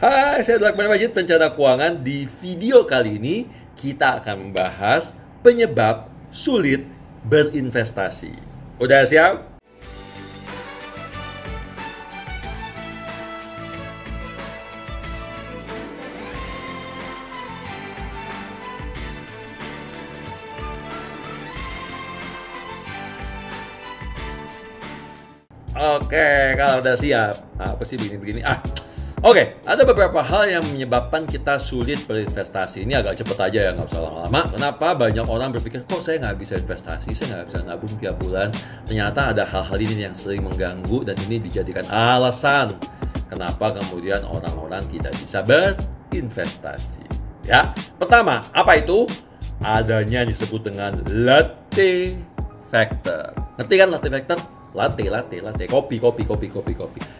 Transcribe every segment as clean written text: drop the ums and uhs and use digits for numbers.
Hai, saya Dr. Majid, perencana keuangan. Di video kali ini, kita akan membahas penyebab sulit berinvestasi. Udah siap? Oke, kalau udah siap. Apa sih begini-begini? Oke, ada beberapa hal yang menyebabkan kita sulit berinvestasi. Ini agak cepet aja ya, nggak usah lama-lama. Kenapa? Banyak orang berpikir, kok saya nggak bisa investasi, saya nggak bisa nabung tiap bulan. Ternyata ada hal-hal ini yang sering mengganggu dan ini dijadikan alasan kenapa kemudian orang-orang tidak bisa berinvestasi. Ya, pertama, apa itu? Adanya disebut dengan latte factor. Ngerti kan latte factor? Latte, kopi.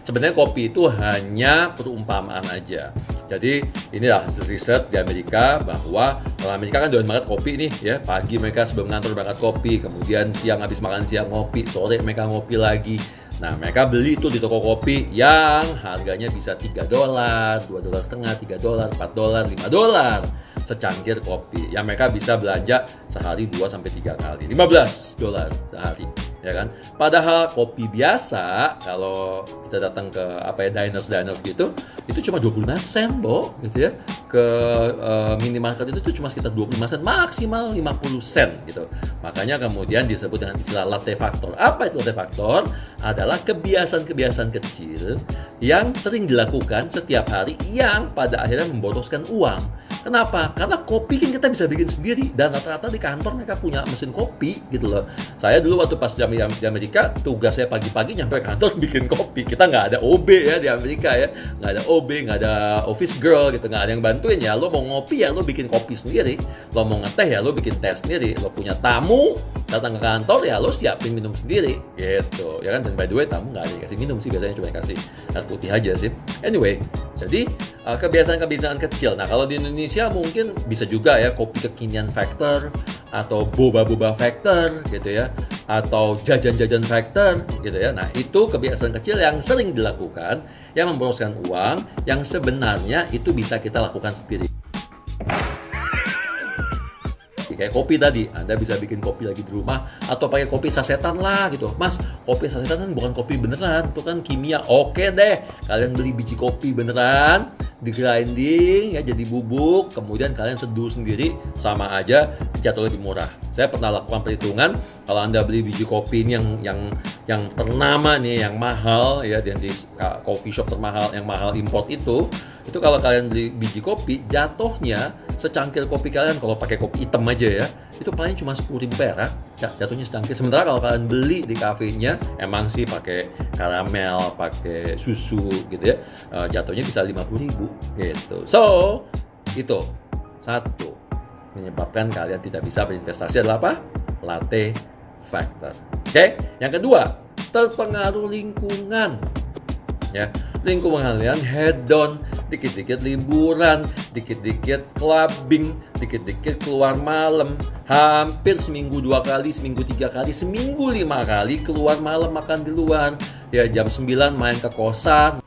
Sebenarnya kopi itu hanya perumpamaan aja. Jadi inilah hasil riset di Amerika bahwa orang Amerika kan doyan banget kopi nih ya. Pagi mereka sebelum ngantor berangkat kopi, kemudian siang habis makan siang ngopi, sore mereka ngopi lagi. Nah, mereka beli itu di toko kopi yang harganya bisa $3, $2.50, $3, $4, $5 secangkir kopi. Yang mereka bisa belanja sehari 2-3 kali. $15 sehari. Ya kan? Padahal kopi biasa kalau kita datang ke diners gitu, itu cuma 25 sen, gitu ya. Ke minimarket itu cuma sekitar 25 sen, maksimal 50 sen gitu. Makanya kemudian disebut dengan istilah latte factor. Apa itu latte factor? Adalah kebiasaan-kebiasaan kecil yang sering dilakukan setiap hari yang pada akhirnya memboroskan uang. Kenapa? Karena kopi kan kita bisa bikin sendiri dan rata-rata di kantor mereka punya mesin kopi gitu loh. Saya dulu waktu pas di Amerika, tugas saya pagi-pagi nyampe kantor bikin kopi. Kita nggak ada OB ya di Amerika ya, nggak ada OB, nggak ada office girl gitu, nggak ada yang bantuin ya. Lo mau ngopi ya lo bikin kopi sendiri, lo mau ngeteh ya lo bikin teh sendiri, lo punya tamu datang ke kantor ya lo siapin minum sendiri gitu ya kan. Dan by the way tamu nggak ada dikasih minum sih, biasanya cuma dikasih air putih aja sih. Anyway, jadi kebiasaan-kebiasaan kecil. Nah kalau di Indonesia mungkin bisa juga ya kopi kekinian factor atau boba-boba factor gitu ya, atau jajan-jajan factor gitu ya. Nah itu kebiasaan kecil yang sering dilakukan yang memboroskan uang yang sebenarnya itu bisa kita lakukan sendiri. Kayak kopi tadi, Anda bisa bikin kopi lagi di rumah atau pakai kopi sasetan lah gitu. Mas, kopi sasetan kan bukan kopi beneran, itu kan kimia. Oke deh, kalian beli biji kopi beneran, di grinding ya jadi bubuk, kemudian kalian seduh sendiri, sama aja jatuh lebih murah. Saya pernah lakukan perhitungan, kalau Anda beli biji kopi ini yang ternama nih, yang mahal ya, di coffee shop termahal, yang mahal import itu kalau kalian beli biji kopi, jatuhnya secangkir kopi kalian kalau pakai kopi hitam aja ya, itu paling cuma 10.000 perak jatuhnya secangkir. Sementara kalau kalian beli di kafenya, emang sih pakai karamel, pakai susu gitu ya, jatuhnya bisa 50.000 gitu. So, itu satu menyebabkan kalian tidak bisa berinvestasi adalah apa? Latte factor. Oke, yang kedua, terpengaruh lingkungan. Ya, lingkungan kalian hedon, dikit-dikit liburan, dikit-dikit clubbing, dikit-dikit keluar malam, hampir seminggu 2 kali, seminggu 3 kali, seminggu 5 kali keluar malam makan di luar. Ya jam 9 main ke kosan,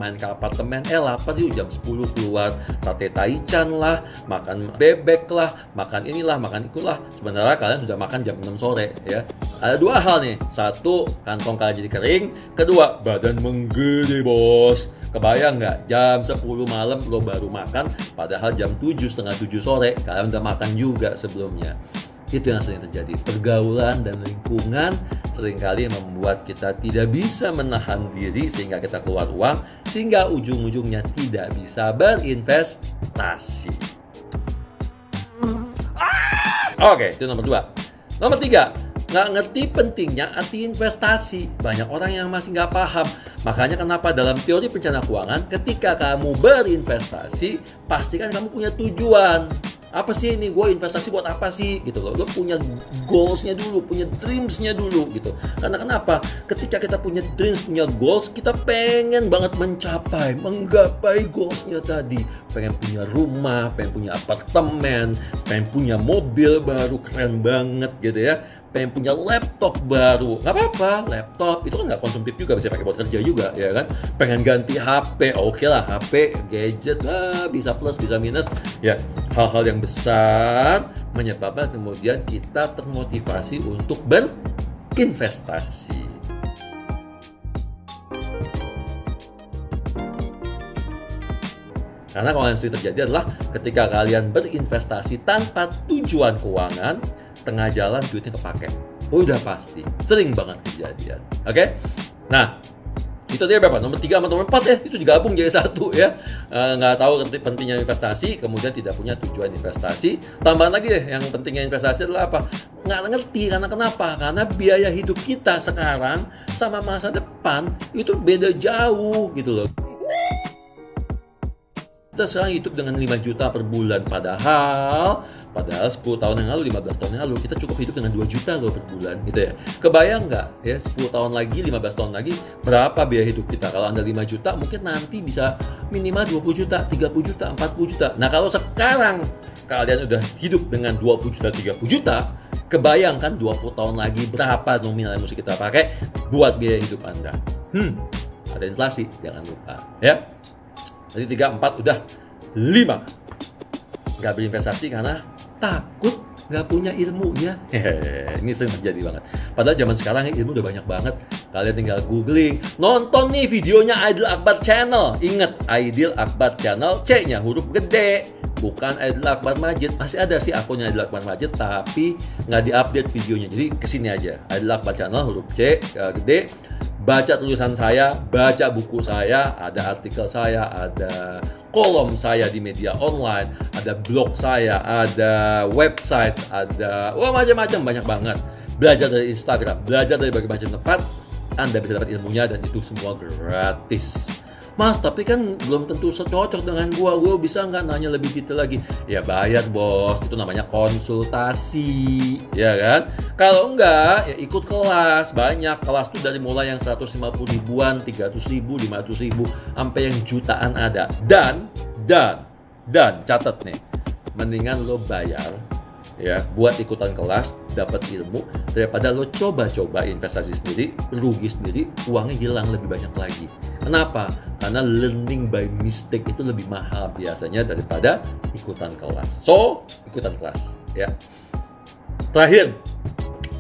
main ke apartemen, lapar yuk jam 10 keluar sate taichan lah, makan bebek lah, makan inilah, makan itulah. Sebenarnya kalian sudah makan jam 6 sore ya. Ada 2 hal nih, satu kantong kalian jadi kering, kedua badan menggede bos. Kebayang nggak jam 10 malam lo baru makan, padahal jam 7, setengah 7 sore kalian udah makan juga sebelumnya. Itu yang sering terjadi. Pergaulan dan lingkungan seringkali membuat kita tidak bisa menahan diri sehingga kita keluar uang, sehingga ujung-ujungnya tidak bisa berinvestasi. Oke, itu nomor 2. Nomor 3, nggak ngerti pentingnya arti investasi. Banyak orang yang masih nggak paham. Makanya kenapa dalam teori perencanaan keuangan, ketika kamu berinvestasi, pastikan kamu punya tujuan. Apa sih ini, gue investasi buat apa sih gitu loh. Lo punya goalsnya dulu, punya dreamsnya dulu gitu. Karena kenapa? Ketika kita punya dreams, punya goals, kita pengen banget menggapai goalsnya tadi. Pengen punya rumah, pengen punya apartemen, pengen punya mobil baru keren banget gitu ya. pengen punya laptop baru, nggak apa-apa, laptop itu kan nggak konsumtif juga, bisa pakai buat kerja juga, ya kan? Pengen ganti HP, oke lah, HP, gadget, bisa plus, bisa minus, ya hal-hal yang besar menyebabkan kemudian kita termotivasi untuk berinvestasi. Karena kalau yang sering terjadi adalah ketika kalian berinvestasi tanpa tujuan keuangan, tengah jalan duitnya kepake. Udah pasti, sering banget kejadian. Oke? Nah, itu dia berapa? Nomor 3 sama nomor 4 ya, itu digabung jadi satu ya. Nggak tahu pentingnya investasi, kemudian tidak punya tujuan investasi. Tambahan lagi deh, yang pentingnya investasi adalah apa? Nggak ngerti, karena kenapa? Karena biaya hidup kita sekarang sama masa depan itu beda jauh gitu loh. Kita sekarang hidup dengan 5 juta per bulan, padahal 10 tahun yang lalu, 15 tahun yang lalu kita cukup hidup dengan 2 juta loh per bulan gitu ya. Kebayang nggak ya 10 tahun lagi, 15 tahun lagi berapa biaya hidup kita? Kalau Anda 5 juta mungkin nanti bisa minimal 20 juta, 30 juta, 40 juta. Nah kalau sekarang kalian udah hidup dengan 20 juta, 30 juta, kebayangkan 20 tahun lagi berapa nominal yang mesti kita pakai buat biaya hidup Anda. Ada inflasi, jangan lupa ya. Jadi 3, 4, udah 5. Nggak berinvestasi karena takut nggak punya ilmunya. Ini sering terjadi banget. Padahal zaman sekarang ilmu udah banyak banget. Kalian tinggal googling, nonton nih videonya Aidil Akbar Channel. Ingat, Aidil Akbar Channel, C-nya huruf gede, bukan Aidil Akbar Majid. Masih ada sih akunnya Aidil Akbar Majid, tapi nggak diupdate videonya. Jadi kesini aja, Aidil Akbar Channel huruf C gede. Baca tulisan saya, baca buku saya, ada artikel saya, ada kolom saya di media online, ada blog saya, ada website, ada macam-macam, banyak banget. Belajar dari Instagram, belajar dari berbagai macam tempat, Anda bisa dapat ilmunya dan itu semua gratis. Mas, tapi kan belum tentu cocok dengan gua bisa nggak nanya lebih detail lagi? Ya bayar bos, itu namanya konsultasi, ya kan? Kalau enggak, ya ikut kelas, banyak kelas tuh dari mulai yang 150 ribuan, 300 ribu, 500 ribu, sampai yang jutaan ada. Dan catat nih, mendingan lo bayar ya buat ikutan kelas, dapat ilmu daripada lo coba-coba investasi sendiri, rugi sendiri, uangnya hilang lebih banyak lagi. Kenapa? Karena learning by mistake itu lebih mahal biasanya daripada ikutan kelas. So, ikutan kelas ya. Terakhir,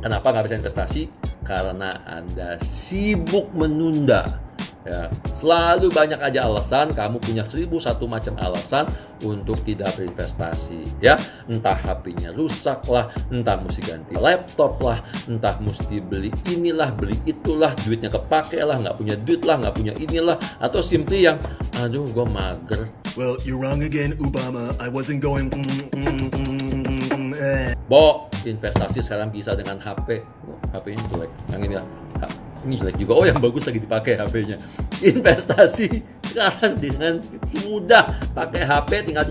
kenapa nggak bisa investasi? Karena Anda sibuk menunda. Ya, selalu banyak aja alasan, kamu punya 1001 macam alasan untuk tidak berinvestasi ya. Entah HP-nya rusak lah, entah mesti ganti laptop lah, entah mesti beli inilah, beli itulah, duitnya kepake lah, nggak punya duit lah, nggak punya inilah, atau simply yang aduh gue mager. Well, you're wrong again, Obama. I wasn't going. Investasi sekarang bisa dengan HP. HP-nya jelek, yang ini lah. Ini jelek juga. Oh, yang bagus lagi dipakai HP-nya. Investasi sekarang dengan mudah pakai HP, tinggal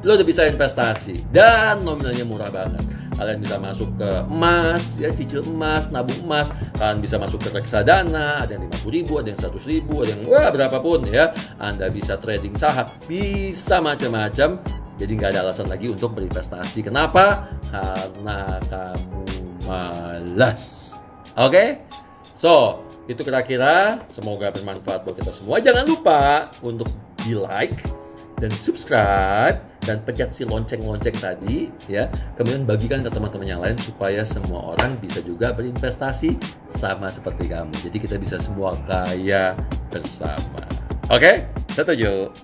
lo udah bisa investasi dan nominalnya murah banget. Kalian bisa masuk ke emas, ya cicil emas, nabung emas. Kalian bisa masuk ke reksadana, ada yang 50 ribu, ada yang 100 ribu, ada yang berapapun ya. Anda bisa trading saham, bisa macam-macam. Jadi nggak ada alasan lagi untuk berinvestasi. Kenapa? Karena kamu malas. Oke? So, itu kira-kira. Semoga bermanfaat buat kita semua. Jangan lupa untuk di like dan subscribe dan pencet si lonceng-lonceng tadi ya. Kemudian bagikan ke teman-teman yang lain supaya semua orang bisa juga berinvestasi sama seperti kamu. Jadi kita bisa semua kaya bersama. Oke? Setuju?